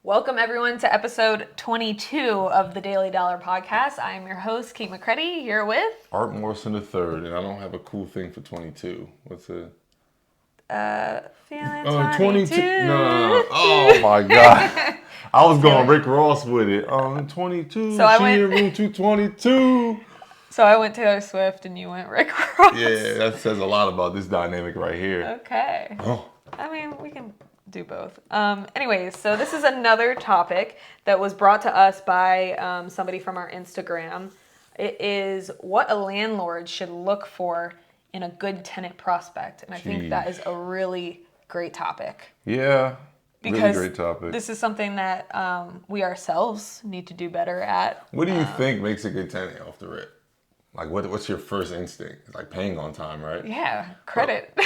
Welcome, everyone, to episode 22 of the Daily Dollar podcast. I am your host, Cait here with... Art Morrison III, and I don't have a cool thing for 22. What's it? Feeling 22. No. Oh, my God. I was going Rick Ross with it. 22. So I she went... in room 222. So I went Taylor Swift, and you went Rick Ross. Yeah, that says a lot about this dynamic right here. Okay. Oh. I mean, we can do both. Anyways, so this is another topic that was brought to us by somebody from our Instagram. It is what a landlord should look for in a good tenant prospect. And I think that is a really great topic. Yeah, because really great topic. This is something that we ourselves need to do better at. What do you think makes a good tenant off the rip? Like, what's your first instinct? It's like paying on time, right? Yeah, credit.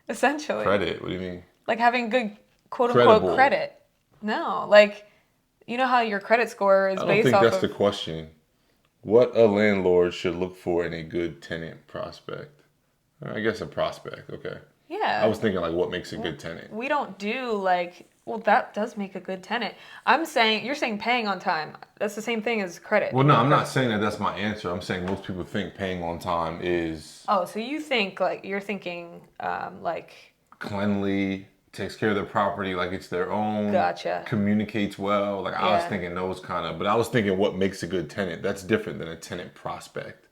Essentially. Credit? What do you mean? Like having good quote-unquote credit. No, like, you know how your credit score is based off of... I don't think that's the question. What a landlord should look for in a good tenant prospect. I guess a prospect, okay. Yeah. I was thinking, like, what makes a good tenant? We don't do, like... Well, that does make a good tenant. You're saying paying on time. That's the same thing as credit. Well, no, I'm not saying that that's my answer. I'm saying most people think paying on time is... Oh, so you think, like, you're thinking, like... Cleanly, takes care of their property like it's their own. Gotcha. Communicates well. Like, I was thinking those kind of... But I was thinking what makes a good tenant. That's different than a tenant prospect.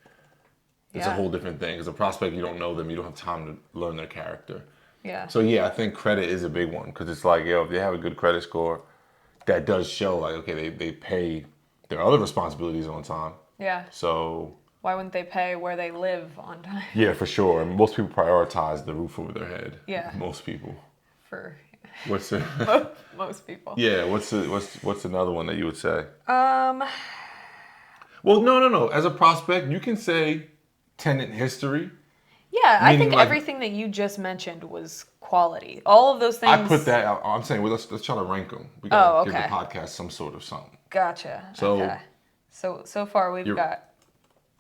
It's a whole different thing. Because a prospect, you don't know them. You don't have time to learn their character. Yeah. So, yeah, I think credit is a big one. Because it's like, if they have a good credit score, that does show, like, okay, they pay their other responsibilities on time. Yeah. So... Why wouldn't they pay where they live on time? Yeah, for sure. And most people prioritize the roof over their head. Yeah. Most people. What's most people? Yeah. What's another one that you would say? Well, no. As a prospect, you can say tenant history. Yeah, I think everything that you just mentioned was quality. All of those things. I put that. I'm saying, well, let's try to rank them. We gotta give the podcast some sort of something. Gotcha. So, okay. So far we've got.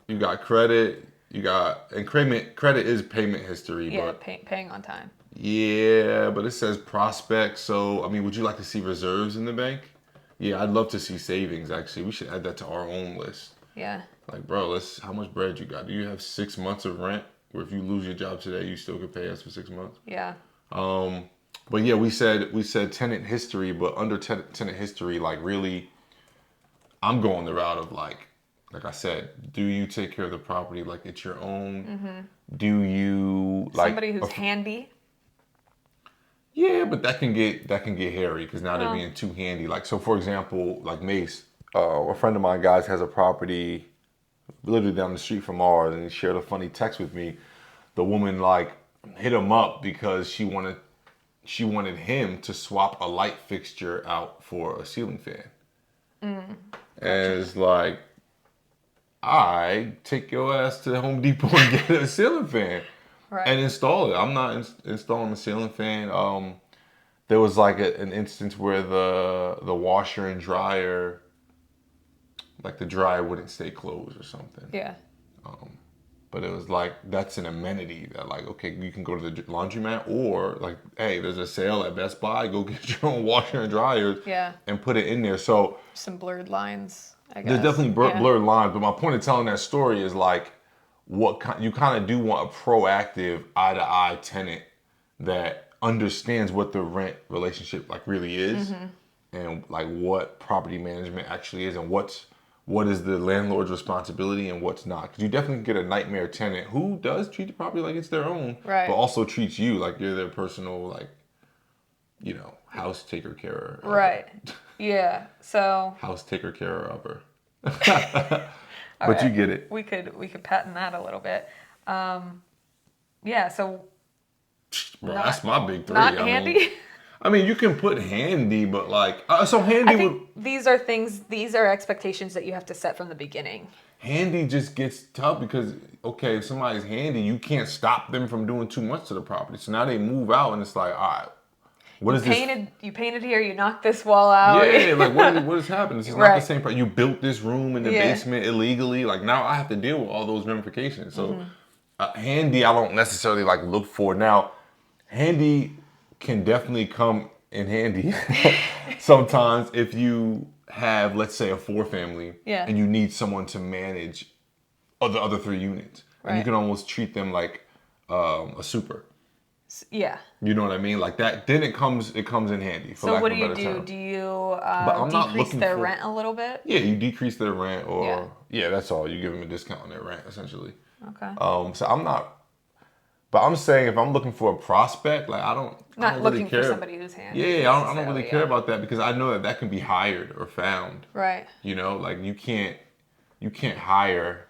You got credit. And credit is payment history. Yeah, but paying on time. Yeah, but it says prospect. So, I mean, would you like to see reserves in the bank? Yeah, I'd love to see savings, actually. We should add that to our own list. Yeah. Like, bro, how much bread you got? Do you have 6 months of rent? Where if you lose your job today, you still could pay us for 6 months? Yeah. But yeah, we said tenant history, but under tenant history, like, really, I'm going the route of, like I said, do you take care of the property like it's your own? Mm-hmm. Do you like somebody who's handy? Yeah, but that can get hairy because now they're being too handy. Like, so for example, like Mace, a friend of mine, guys, has a property literally down the street from ours, and he shared a funny text with me. The woman like hit him up because she wanted him to swap a light fixture out for a ceiling fan. And it's like, I take your ass to Home Depot and get a ceiling fan and install it. I'm not installing a ceiling fan. There was like an instance where the washer and dryer, like the dryer wouldn't stay closed or something. Yeah. But it was like, that's an amenity that like, okay, you can go to the laundromat or like, hey, there's a sale at Best Buy. Go get your own washer and dryers and put it in there. So some blurred lines. I guess. There's definitely blurred lines, but my point of telling that story is like, you kind of do want a proactive eye-to-eye tenant that understands what the rent relationship like really is, and like what property management actually is, and what is the landlord's responsibility and what's not. Because you definitely get a nightmare tenant who does treat the property like it's their own, right, but also treats you like you're their personal, like, house taker carer. Right. Yeah. So. House taker carer upper. But you get it. We could patent that a little bit. Yeah. So. Bro, that's my big three. Not handy. I mean, you can put handy, but like, so handy. I think these are expectations that you have to set from the beginning. Handy just gets tough because, okay, if somebody's handy, you can't stop them from doing too much to the property. So now they move out and it's like, all right, you painted here, you knocked this wall out. Yeah, like what is happening? This is not the same part. You built this room in the basement illegally. Like now I have to deal with all those ramifications. So handy, I don't necessarily like look for. Now, handy can definitely come in handy. Sometimes if you have, let's say, a 4-family, Yeah. and you need someone to manage the other 3 units, and you Right. can almost treat them like a super. Yeah. You know what I mean? Like that. Then it comes in handy. For So lack what of do a you better do? term. Do you But I'm not decrease looking their for. rent a little bit? Yeah, you decrease their rent, Yeah. or that's all. You give them a discount on their rent, essentially. Okay. So I'm not. But I'm saying if I'm looking for a prospect, like I don't Not really looking for care. somebody who's handy. Yeah, I don't really necessarily, care yeah. about that because I know that can be hired or found. Right. You know, like you can't hire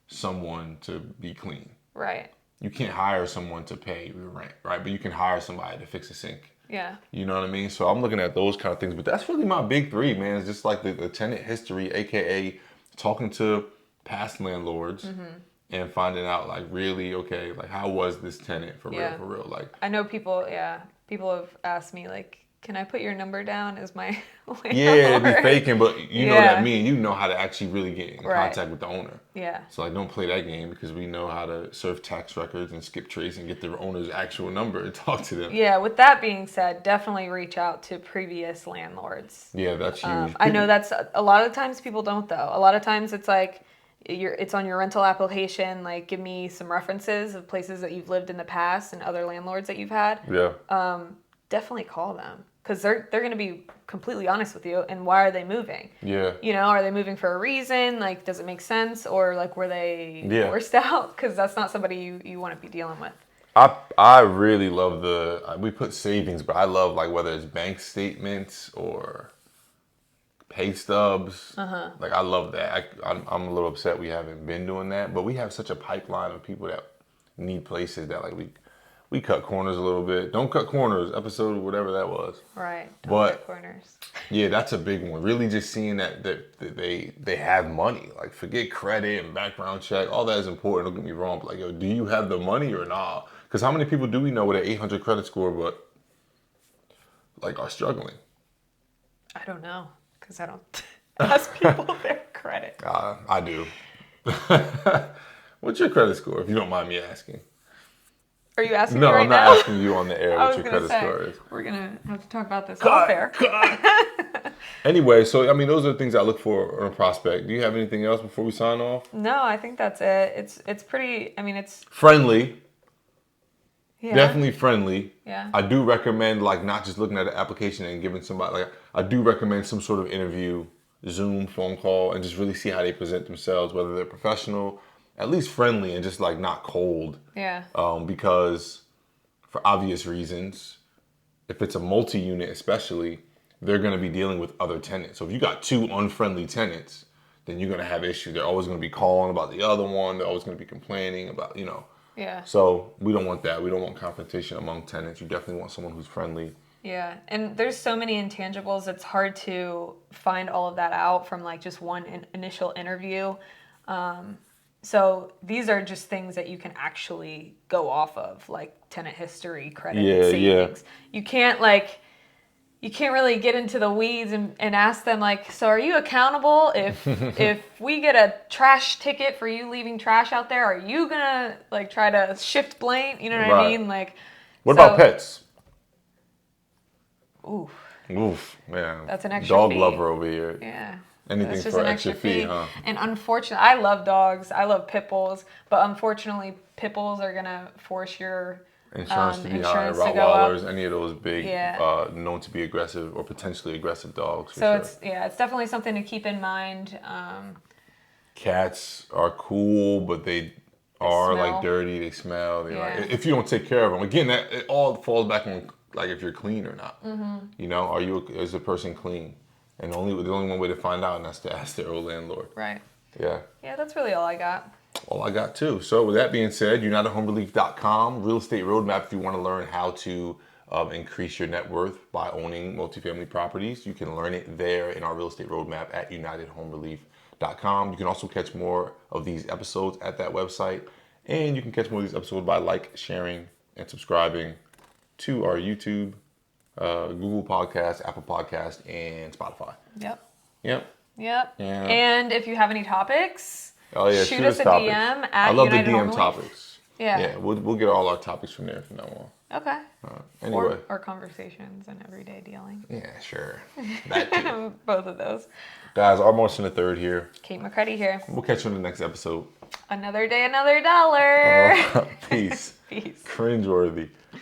someone to be clean. Right. You can't hire someone to pay your rent, right? But you can hire somebody to fix a sink. Yeah. You know what I mean? So I'm looking at those kind of things. But that's really my big 3, man. It's just like the tenant history, aka talking to past landlords and finding out like really, okay, like how was this tenant for real? Like I know people, people have asked me like, can I put your number down as my landlord? yeah, it'd be faking, but you know that Yeah. me and you know how to actually really get in Right. contact with the owner. Yeah. So like don't play that game because we know how to surf tax records and skip trace and get the owner's actual number and talk to them. Yeah, with that being said, definitely reach out to previous landlords. Yeah, that's huge. I know that's a lot of times people don't though. A lot of times it's like it's on your rental application, like give me some references of places that you've lived in the past and other landlords that you've had. Yeah. Definitely call them because they're going to be completely honest with you. And why are they moving? Yeah. You know, are they moving for a reason? Like, does it make sense? Or like, were they Yeah. forced out? Because that's not somebody you want to be dealing with. I really love we put savings, but I love like whether it's bank statements or pay stubs. Like I love that. I'm a little upset we haven't been doing that, but we have such a pipeline of people that need places that like we cut corners a little bit. Don't cut corners, episode whatever that was. Right. Don't But cut corners. yeah, that's a big one. Really just seeing that they have money. Like forget credit and background check. All that is important, don't get me wrong. But like, yo, do you have the money or not? Because how many people do we know with an 800 credit score but like are struggling? I don't know because I don't ask people their credit. I do. What's your credit score, if you don't mind me asking? Are you asking No, me right I'm not now? asking you on the air I what was your gonna credit say score is. we're gonna have to talk about this off air. Anyway, so I mean, those are the things I look for on a prospect. Do you have anything else before we sign off? No, I think that's it. It's pretty. I mean, it's Friendly. yeah. Definitely friendly. Yeah. I do recommend like not just looking at an application and giving somebody like I do recommend some sort of interview, Zoom, phone call, and just really see how they present themselves, whether they're professional, at least friendly, and just like not cold. Yeah. Because for obvious reasons, if it's a multi-unit especially, they're going to be dealing with other tenants. So if you got 2 unfriendly tenants, then you're going to have issues. They're always going to be calling about the other one. They're always going to be complaining about, you know. Yeah. So we don't want that. We don't want confrontation among tenants. You definitely want someone who's friendly. Yeah, and there's so many intangibles. It's hard to find all of that out from like just one initial interview. So these are just things that you can actually go off of, like tenant history, credit, and savings. You can't really get into the weeds and ask them like, so are you accountable if we get a trash ticket for you leaving trash out there? Are you gonna like try to shift blame? You know what I mean? Like, what about pets? Oof, man. That's an extra dog fee. lover over here. Yeah. Anything That's just for an extra fee, huh? And unfortunately, I love dogs. I love pit bulls, but unfortunately, pit bulls are gonna force your Insurance to be high. insurance to go up. Rottweilers, any of those big, Yeah. known to be aggressive or potentially aggressive dogs. So it's definitely something to keep in mind. Cats are cool, but they are smell. like dirty. They smell. They Yeah. like, if you don't take care of them, again, that it all falls back on like if you're clean or not. You know, is the person clean? And the only one way to find out, and that's to ask their old landlord. Right. Yeah. Yeah, that's really all I got. All I got too. So with that being said, UnitedHomeRelief.com, real estate roadmap. If you want to learn how to increase your net worth by owning multifamily properties, you can learn it there in our real estate roadmap at UnitedHomeRelief.com. You can also catch more of these episodes at that website, and you can catch more of these episodes by sharing, and subscribing to our YouTube, Google Podcast, Apple Podcast, and Spotify. Yep. Yep. Yeah. And if you have any topics, oh yeah, shoot us a topics. DM at I love United the Home DM Relief. topics. Yeah. Yeah, we'll get all our topics from there from now on. Okay. Anyway. Or conversations and everyday dealing. Yeah, sure. That too. Both of those. Guys, our Martin the third here. Cait McCready here. We'll catch you in the next episode. Another day, another dollar. Peace. Peace. Cringeworthy.